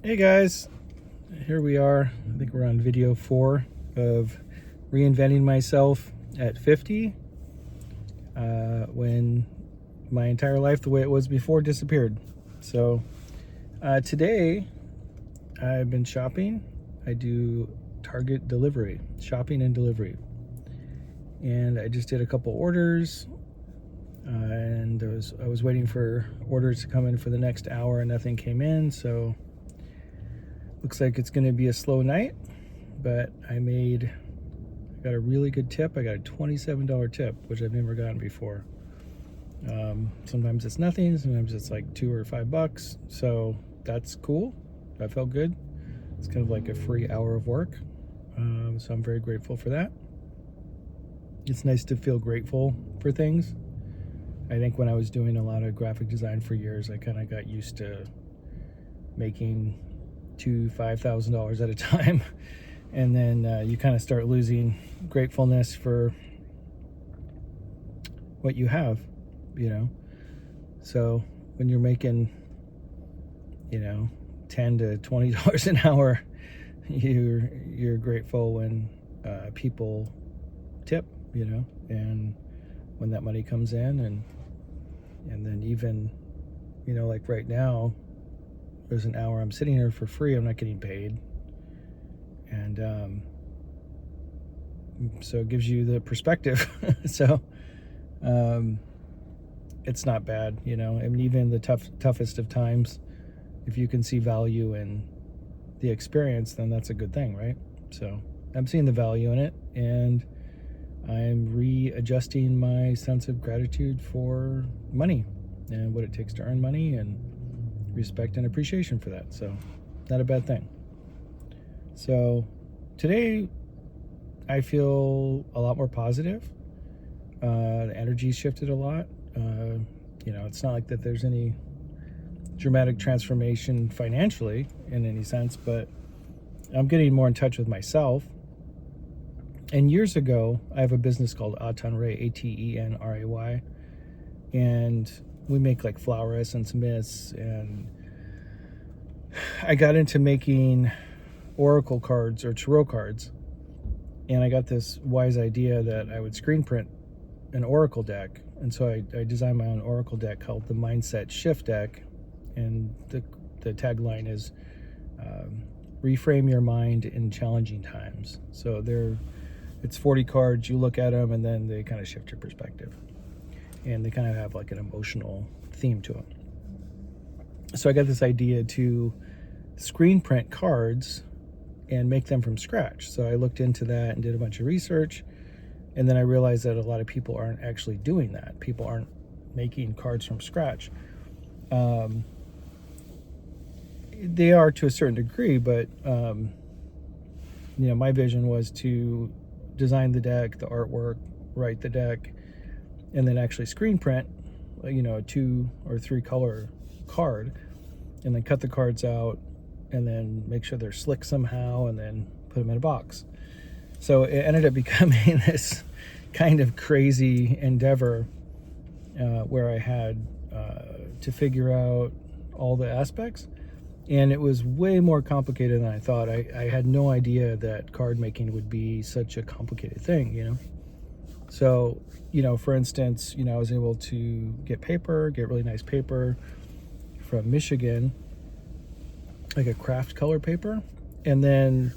Hey guys, here we are. I think we're on video 4 of reinventing myself at 50 when my entire life the way it was before disappeared. So today I've been shopping. I do Target delivery, shopping and delivery. And I just did a couple orders and I was waiting for orders to come in for the next hour and nothing came in. So looks like it's going to be a slow night, but I got a really good tip. I got a $27 tip, which I've never gotten before. Sometimes it's nothing, sometimes it's like $2 or $5. So that's cool. That felt good. It's kind of like a free hour of work. So I'm very grateful for that. It's nice to feel grateful for things. I think when I was doing a lot of graphic design for years, I kind of got used to making $5,000 at a time, and then you kind of start losing gratefulness for what you have, so when you're making $10 to $20 an hour, you're grateful when people tip, and when that money comes in, and then even like right now there's an hour I'm sitting here for free. I'm not getting paid. And so it gives you the perspective. So it's not bad, I mean, even the toughest of times, if you can see value in the experience, then that's a good thing, right? So I'm seeing the value in it, and I'm readjusting my sense of gratitude for money and what it takes to earn money, and respect and appreciation for that. So not a bad thing. So today I feel a lot more positive. The energy shifted a lot. It's not like that there's any dramatic transformation financially in any sense, but I'm getting more in touch with myself. And years ago, I have a business called Autonomy, Atenray, and we make like flower essence mists, and I got into making oracle cards or tarot cards, and I got this wise idea that I would screen print an oracle deck. And so I designed my own oracle deck called the Mindset Shift deck, and the tagline is reframe your mind in challenging times. So it's 40 cards. You look at them and then they kind of shift your perspective, and they kind of have like an emotional theme to them. So I got this idea to screen print cards and make them from scratch. So I looked into that and did a bunch of research, and then I realized that a lot of people aren't actually doing that. People aren't making cards from scratch. They are to a certain degree, but my vision was to design the deck, the artwork, write the deck, and then actually screen print a 2 or 3 color card, and then cut the cards out and then make sure they're slick somehow, and then put them in a box. So it ended up becoming this kind of crazy endeavor where I had to figure out all the aspects, and it was way more complicated than I thought. I had no idea that card making would be such a complicated thing, So, for instance, I was able to get really nice paper from Michigan, like a craft color paper, and then,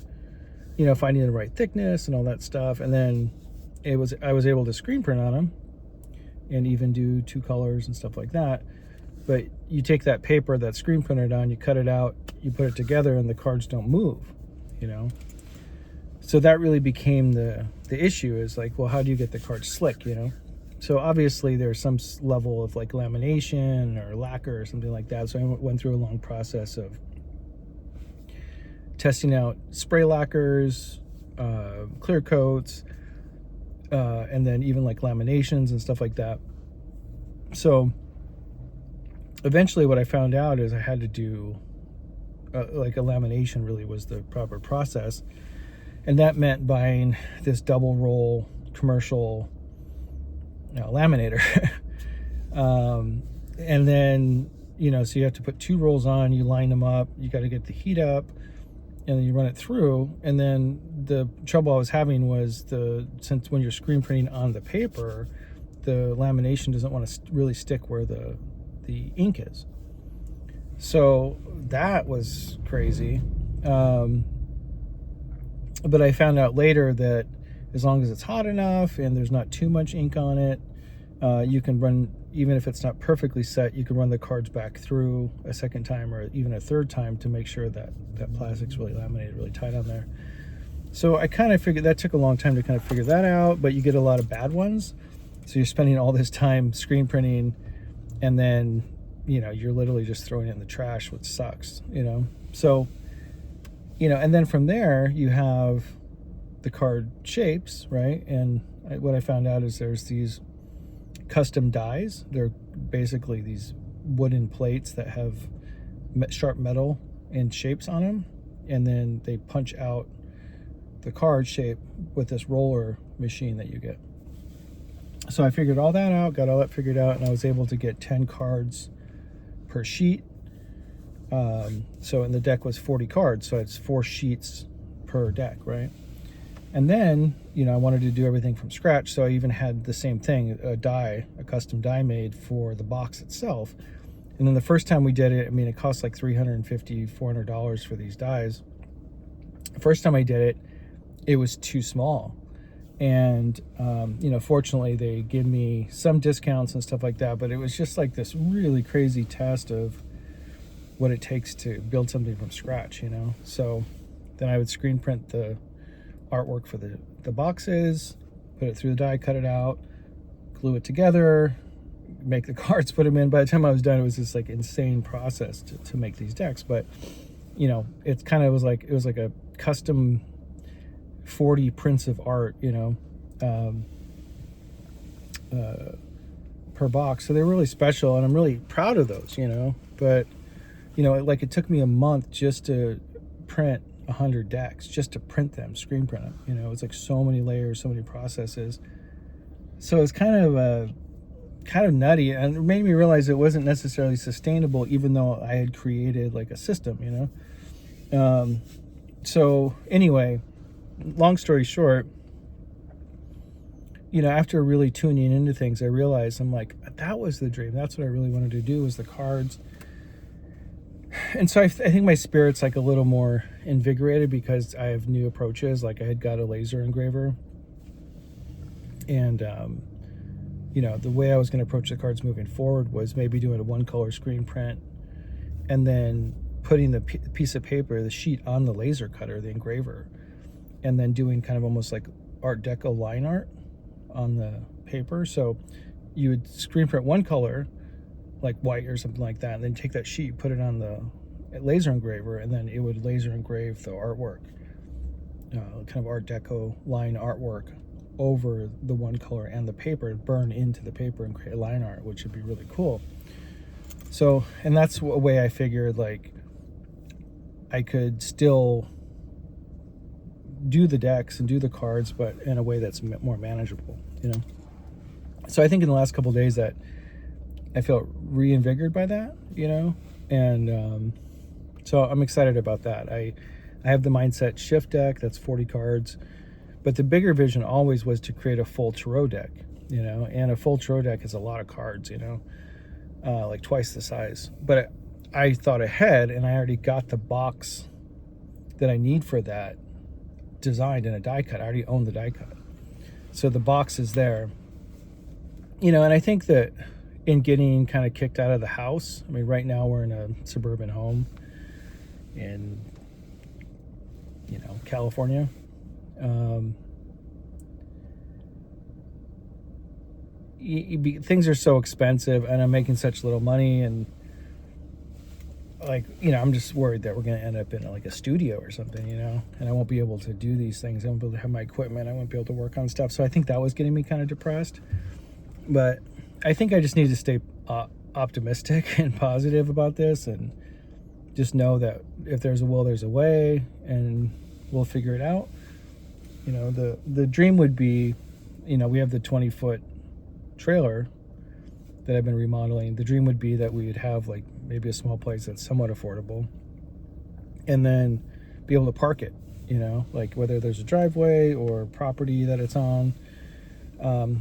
finding the right thickness and all that stuff. And then I was able to screen print on them and even do 2 colors and stuff like that. But you take that paper that's screen printed on, you cut it out, you put it together, and the cards don't move, So that really became the issue, is like, well, how do you get the card slick, So obviously there's some level of like lamination or lacquer or something like that. So I went through a long process of testing out spray lacquers, clear coats, and then even like laminations and stuff like that. So eventually what I found out is I had to do like a lamination really was the proper process. And that meant buying this double roll commercial laminator. And then so you have to put 2 rolls on, you line them up, you got to get the heat up, and then you run it through. And then the trouble I was having was since when you're screen printing on the paper, the lamination doesn't want to really stick where the ink is. So that was crazy. But I found out later that as long as it's hot enough and there's not too much ink on it, you can run, even if it's not perfectly set, you can run the cards back through a second time or even a third time to make sure that that plastic's really laminated really tight on there. So I kind of figured that took a long time to kind of figure that out, but you get a lot of bad ones. So you're spending all this time screen printing, and then, you're literally just throwing it in the trash, which sucks, So, and then from there you have the card shapes, right? And what I found out is there's these custom dies. They're basically these wooden plates that have sharp metal and shapes on them, and then they punch out the card shape with this roller machine that you get. So I figured all that out, got all that figured out, and I was able to get 10 cards per sheet. So in the deck was 40 cards, so it's 4 sheets per deck, right? And then, I wanted to do everything from scratch, so I even had the same thing, a custom die made for the box itself. And then the first time we did it, it cost like $350, $400 for these dies. The first time I did it, it was too small. And, fortunately they give me some discounts and stuff like that, but it was just like this really crazy test of what it takes to build something from scratch, So then I would screen print the artwork for the boxes, put it through the die, cut it out, glue it together, make the cards, put them in. By the time I was done, it was this like insane process to make these decks. But, it kind of was like a custom 40 prints of art, per box. So they're really special, and I'm really proud of those, But, it took me a month just to print 100 decks, just to print them, screen print them. It's like so many layers, so many processes. So it's kind of nutty, and it made me realize it wasn't necessarily sustainable, even though I had created like a system, So anyway, long story short, after really tuning into things, I realized I'm like, that was the dream. That's what I really wanted to do, was the cards. And so I think my spirit's like a little more invigorated because I have new approaches. Like I had got a laser engraver, and the way I was going to approach the cards moving forward was maybe doing a 1-color screen print, and then putting the piece of paper, the sheet, on the laser cutter, the engraver, and then doing kind of almost like Art Deco line art on the paper. So you would screen print 1 color, like white or something like that, and then take that sheet, put it on the laser engraver, and then it would laser engrave the artwork, kind of Art Deco line artwork over the 1 color and the paper, burn into the paper and create line art, which would be really cool. So, and that's a way I figured like I could still do the decks and do the cards, but in a way that's more manageable, So I think in the last couple of days that I felt reinvigorated by that, and so I'm excited about that. I have the mindset shift deck, that's 40 cards, but the bigger vision always was to create a full tarot deck, and a full tarot deck is a lot of cards, like twice the size. But I thought ahead, and I already got the box that I need for that designed in a die cut. I already own the die cut, so the box is there, and I think that in getting kind of kicked out of the house, right now we're in a suburban home in California. Things are so expensive, and I'm making such little money, and I'm just worried that we're going to end up in like a studio or something, and I won't be able to do these things. I won't be able to have my equipment. I won't be able to work on stuff. So I think that was getting me kind of depressed. But I think I just need to stay optimistic and positive about this, and just know that if there's a will, there's a way, and we'll figure it out. The dream would be, we have the 20-foot trailer that I've been remodeling. The dream would be that we would have like maybe a small place that's somewhat affordable, and then be able to park it, like whether there's a driveway or property that it's on.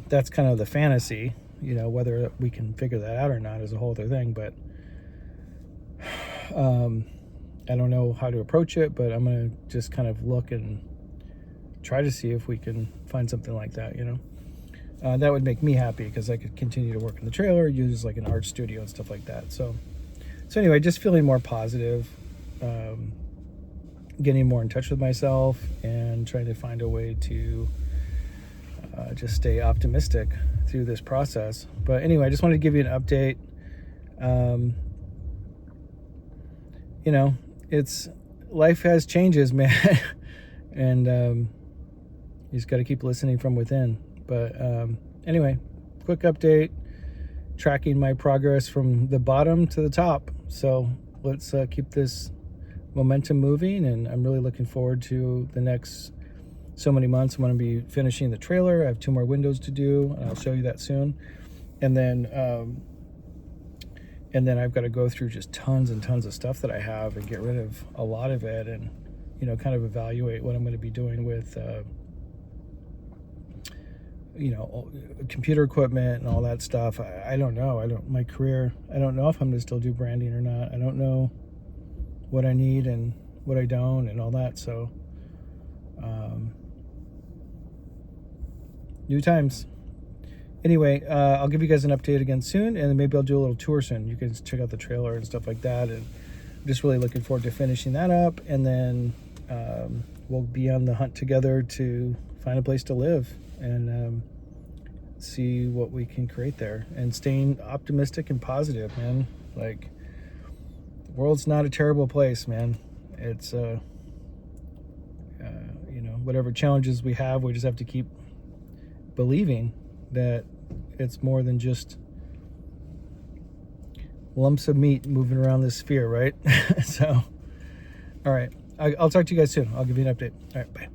That's kind of the fantasy, whether we can figure that out or not is a whole other thing, but I don't know how to approach it, but I'm going to just kind of look and try to see if we can find something like that, that would make me happy because I could continue to work in the trailer, use like an art studio and stuff like that. So anyway, just feeling more positive, getting more in touch with myself, and trying to find a way to just stay optimistic through this process. But anyway, I just wanted to give you an update. It's life has changes, man. And you just got to keep listening from within. But anyway, quick update, tracking my progress from the bottom to the top. So let's keep this momentum moving, and I'm really looking forward to the next so many months. I'm going to be finishing the trailer. I have 2 more windows to do, and I'll show you that soon. And then I've got to go through just tons and tons of stuff that I have and get rid of a lot of it, and kind of evaluate what I'm going to be doing with computer equipment and all that stuff. I don't know. My career, I don't know if I'm going to still do branding or not. I don't know what I need and what I don't and all that. So new times. Anyway, I'll give you guys an update again soon, and then maybe I'll do a little tour soon. You can check out the trailer and stuff like that, and I'm just really looking forward to finishing that up, and then we'll be on the hunt together to find a place to live and see what we can create there, and staying optimistic and positive, man. Like, the world's not a terrible place, man. It's whatever challenges we have, we just have to keep believing that it's more than just lumps of meat moving around this sphere, right? So, all right. I'll talk to you guys soon. I'll give you an update. All right, bye.